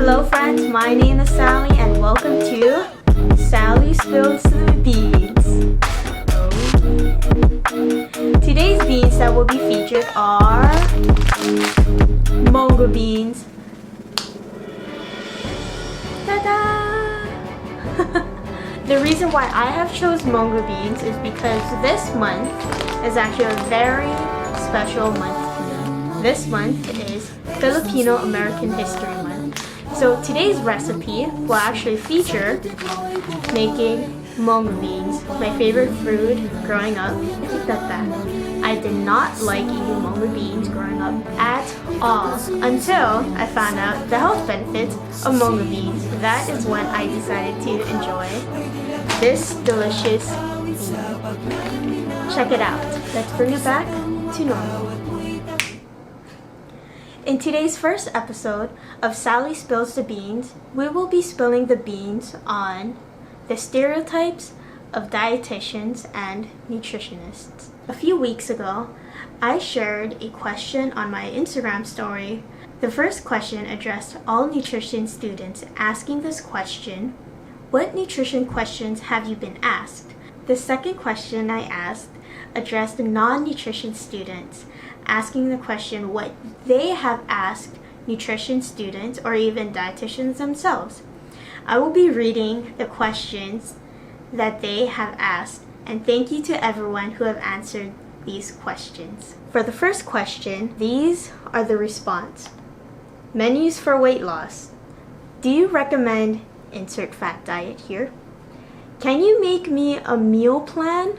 Hello friends, my name is Sally and welcome to Sally Spills the Beans. Today's beans that will be featured are Monggo Beans. Ta-da! The reason why I have chose Monggo Beans is because this month is actually a very special month to me. This month is Filipino-American History Month. So today's recipe will actually feature making Monggo Beans, my favorite food growing up. I did not like eating Monggo Beans growing up at all until I found out the health benefits of Monggo Beans. That is when I decided to enjoy this delicious bean. Check it out. Let's bring it back to normal. In today's first episode of Sally Spills the Beans, we will be spilling the beans on the stereotypes of dietitians and nutritionists. A few weeks ago, I shared a question on my Instagram story. The first question addressed all nutrition students, asking this question: what nutrition questions have you been asked? The second question I asked addressed non-nutrition students, asking the question what they have asked nutrition students or even dietitians themselves. I will be reading the questions that they have asked, and thank you to everyone who have answered these questions. For the first question, these are the response. Menus for weight loss. Do you recommend insert fat diet here? Can you make me a meal plan?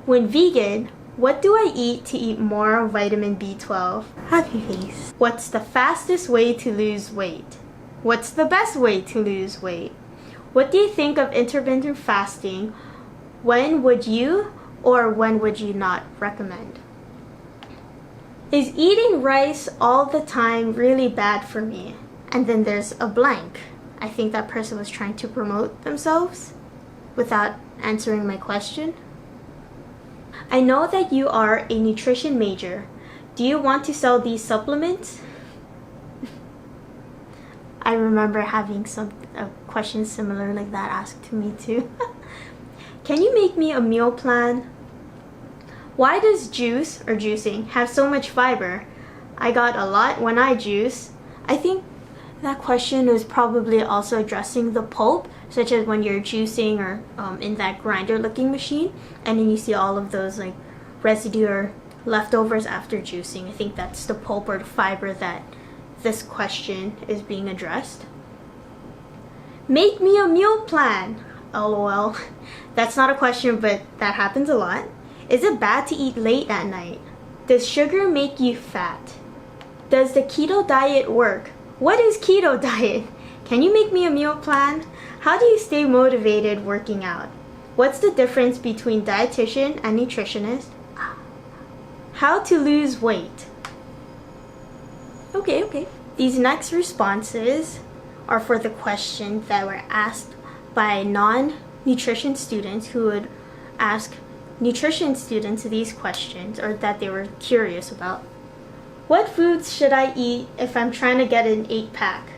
When vegan, what do I eat to eat more vitamin B12? Happy face. What's the fastest way to lose weight? What's the best way to lose weight? What do you think of intermittent fasting? When would you or when would you not recommend? Is eating rice all the time really bad for me? And then there's a blank. I think that person was trying to promote themselves without answering my question. I know that you are a nutrition major. Do you want to sell these supplements? I remember having a question similar like that asked to me too. Can you make me a meal plan? Why does juice or juicing have so much fiber? I got a lot when I juice. I think that question is probably also addressing the pulp, such as when you're juicing or in that grinder looking machine, and then you see all of those like residue or leftovers after juicing. I think that's the pulp or the fiber that this question is being addressed. Make me a meal plan. LOL. That's not a question, but that happens a lot. Is it bad to eat late at night? Does sugar make you fat? Does the keto diet work? What is keto diet? Can you make me a meal plan? How do you stay motivated working out? What's the difference between dietitian and nutritionist? How to lose weight? Okay. These next responses are for the questions that were asked by non-nutrition students who would ask nutrition students these questions or that they were curious about. What foods should I eat if I'm trying to get an 8-pack?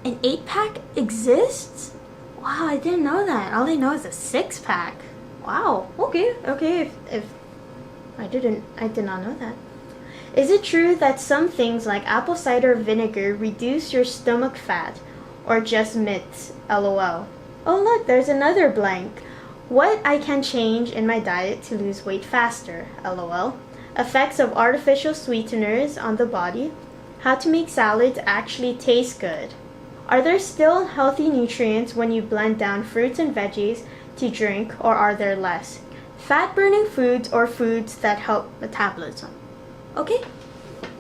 An 8-pack exists? Wow, I didn't know that. All I know is a 6-pack. Wow. Okay. If I did not know that. Is it true that some things like apple cider vinegar reduce your stomach fat, or just myths? LOL. Oh look, there's another blank. What I can change in my diet to lose weight faster? LOL. Effects of artificial sweeteners on the body. How to make salads actually taste good. Are there still healthy nutrients when you blend down fruits and veggies to drink, or are there less? Fat-burning foods or foods that help metabolism. Okay,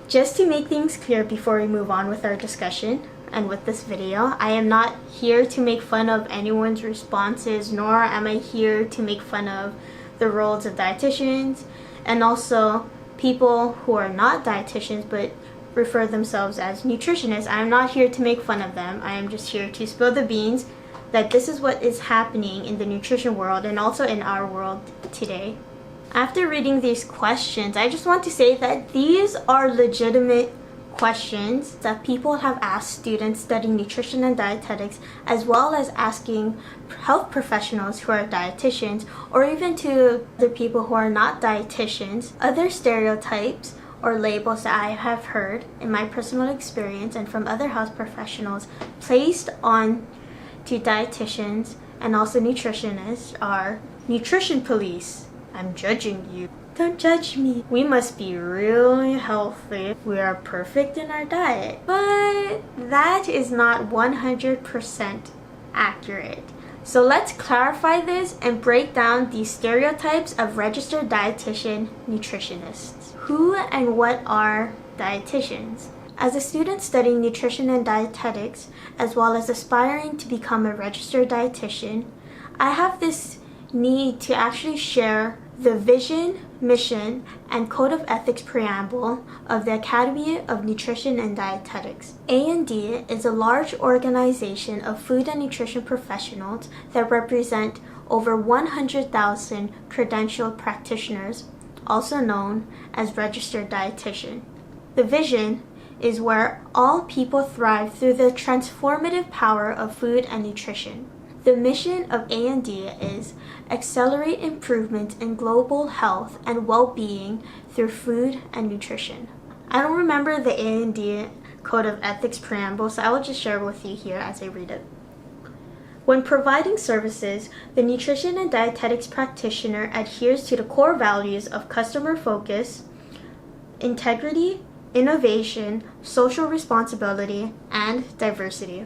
just to make things clear before we move on with our discussion and with this video, I am not here to make fun of anyone's responses, nor am I here to make fun of the roles of dietitians and also people who are not dietitians but refer themselves as nutritionists. I am not here to make fun of them. I am just here to spill the beans that this is what is happening in the nutrition world and also in our world today. After reading these questions, I just want to say that these are legitimate questions that people have asked students studying nutrition and dietetics, as well as asking health professionals who are dietitians, or even to other people who are not dietitians, other stereotypes or labels that I have heard in my personal experience and from other health professionals placed on to dietitians and also nutritionists are nutrition police. I'm judging you. Don't judge me. We must be really healthy. We are perfect in our diet. But that is not 100% accurate. So let's clarify this and break down these stereotypes of registered dietitian nutritionists. Who and what are dietitians? As a student studying nutrition and dietetics, as well as aspiring to become a registered dietitian, I have this need to actually share the vision, mission, and code of ethics preamble of the Academy of Nutrition and Dietetics. A&D is a large organization of food and nutrition professionals that represent over 100,000 credentialed practitioners, also known as registered dietitian. The vision is where all people thrive through the transformative power of food and nutrition. The mission of A&D is accelerate improvement in global health and well-being through food and nutrition. I don't remember the A&D Code of Ethics preamble, so I will just share it with you here as I read it. When providing services, the nutrition and dietetics practitioner adheres to the core values of customer focus, integrity, innovation, social responsibility, and diversity.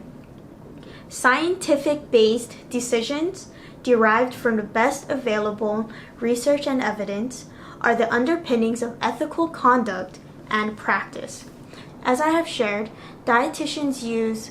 Scientific-based decisions derived from the best available research and evidence are the underpinnings of ethical conduct and practice. As I have shared, dietitians use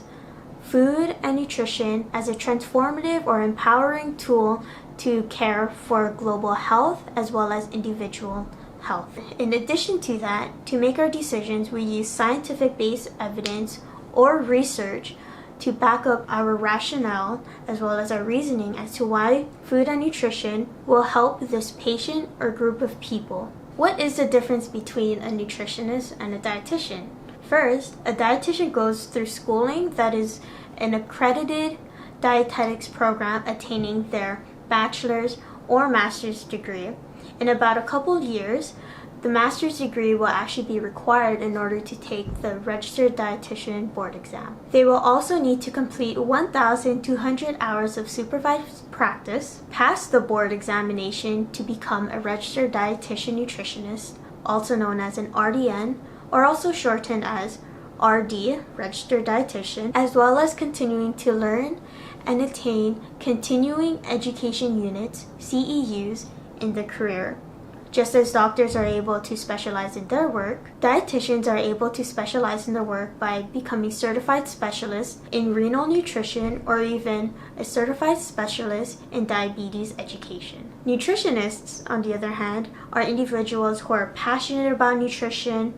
food and nutrition as a transformative or empowering tool to care for global health as well as individual health. In addition to that, to make our decisions, we use scientific-based evidence or research to back up our rationale as well as our reasoning as to why food and nutrition will help this patient or group of people. What is the difference between a nutritionist and a dietitian? First, a dietitian goes through schooling that is an accredited dietetics program attaining their bachelor's or master's degree. In about a couple years, the master's degree will actually be required in order to take the registered dietitian board exam. They will also need to complete 1,200 hours of supervised practice, pass the board examination to become a registered dietitian nutritionist, also known as an RDN, or also shortened as RD, registered dietitian, as well as continuing to learn and attain continuing education units, CEUs, in the career. Just as doctors are able to specialize in their work, dietitians are able to specialize in their work by becoming certified specialists in renal nutrition or even a certified specialist in diabetes education. Nutritionists, on the other hand, are individuals who are passionate about nutrition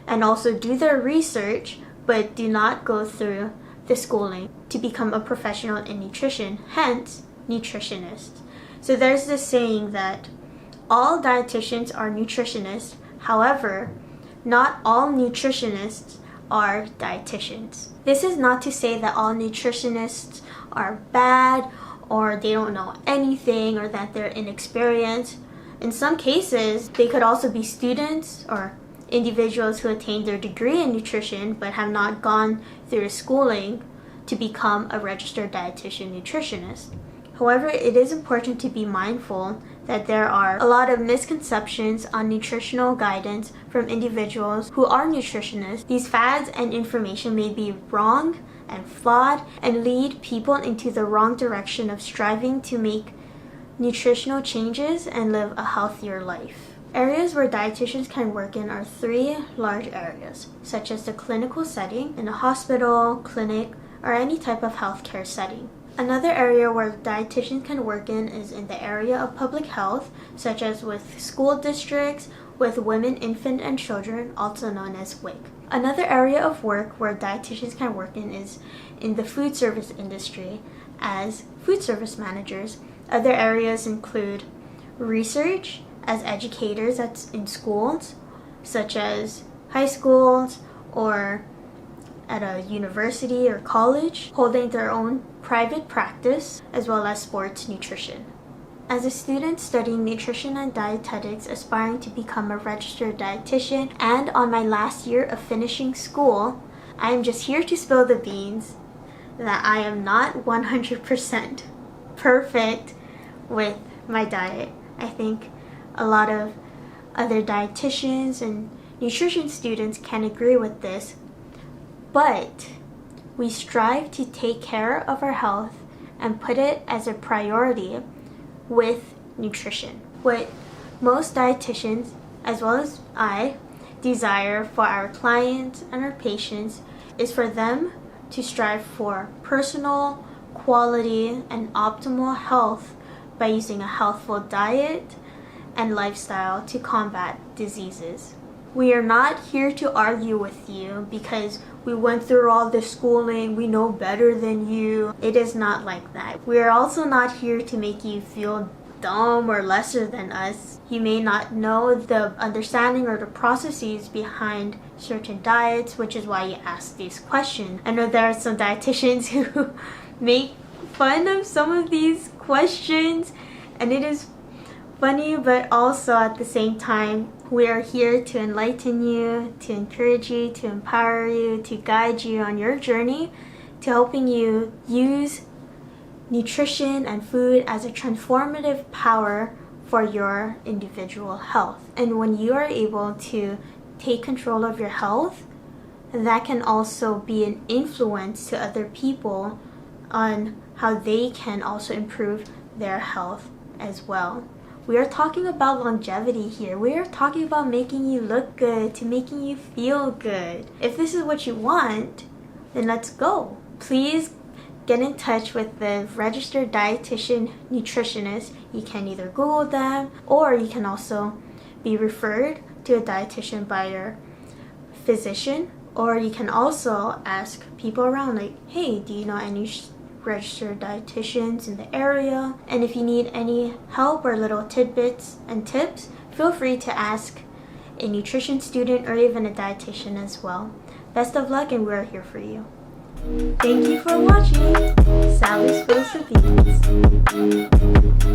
and also do their research but do not go through the schooling to become a professional in nutrition, hence nutritionists. So there's this saying that all dietitians are nutritionists, however, not all nutritionists are dietitians. This is not to say that all nutritionists are bad or they don't know anything or that they're inexperienced. In some cases, they could also be students or individuals who attained their degree in nutrition but have not gone through schooling to become a registered dietitian nutritionist. However, it is important to be mindful that there are a lot of misconceptions on nutritional guidance from individuals who are nutritionists. These fads and information may be wrong and flawed and lead people into the wrong direction of striving to make nutritional changes and live a healthier life. Areas where dietitians can work in are three large areas, such as the clinical setting, in a hospital, clinic, or any type of healthcare setting. Another area where dietitians can work in is in the area of public health, such as with school districts, with women, infant, and children, also known as WIC. Another area of work where dietitians can work in is in the food service industry as food service managers. Other areas include research as educators in schools, such as high schools or at a university or college, holding their own private practice, as well as sports nutrition. As a student studying nutrition and dietetics, aspiring to become a registered dietitian, and on my last year of finishing school, I am just here to spill the beans that I am not 100% perfect with my diet. I think a lot of other dietitians and nutrition students can agree with this, but we strive to take care of our health and put it as a priority with nutrition. What most dietitians, as well as I, desire for our clients and our patients is for them to strive for personal, quality, and optimal health by using a healthful diet and lifestyle to combat diseases. We are not here to argue with you because we went through all this schooling, we know better than you. It is not like that. We are also not here to make you feel dumb or lesser than us. You may not know the understanding or the processes behind certain diets, which is why you ask these questions. I know there are some dietitians who make fun of some of these questions, and it is funny, but also at the same time, we are here to enlighten you, to encourage you, to empower you, to guide you on your journey to helping you use nutrition and food as a transformative power for your individual health. And when you are able to take control of your health, that can also be an influence to other people on how they can also improve their health as well. We are talking about longevity here. We are talking about making you look good, to making you feel good. If this is what you want, then let's go. Please get in touch with the registered dietitian nutritionist. You can either Google them, or you can also be referred to a dietitian by your physician, or you can also ask people around like, hey, do you know any registered dietitians in the area? And if you need any help or little tidbits and tips, feel free to ask a nutrition student or even a dietitian as well. Best of luck, and we're here for you. Thank you for watching. Sally Spills the Beans.